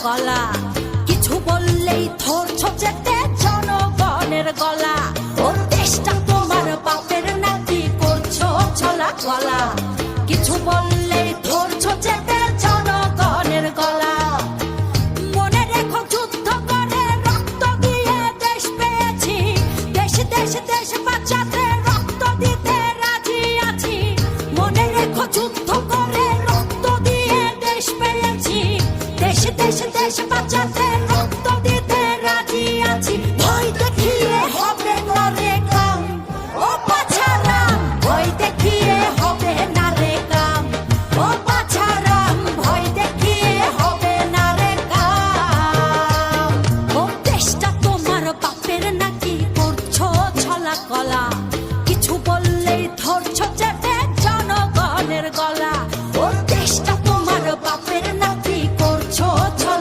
গলা, কিছু বললেই ধরছো চেতে জনগণের গলা। ওর দেশটা তোমার বাপের নাতি, করছো ছলা গলা, কিছু বললেই ধরছো চেতে জনগণের গলা। মনে রেখো যুদ্ধ করে রক্ত দিয়ে দেশ পেয়েছি, দেশ দেশ দেশ বাঁচাতে রক্ত দিতে রাজি আছি। মনে রেখো যুদ্ধ করে রক্ত দিয়ে দেশ পেয়েছি, দেশ দেশ দেশ বাঁচাতে রক্ত দিতে রাজি আছি।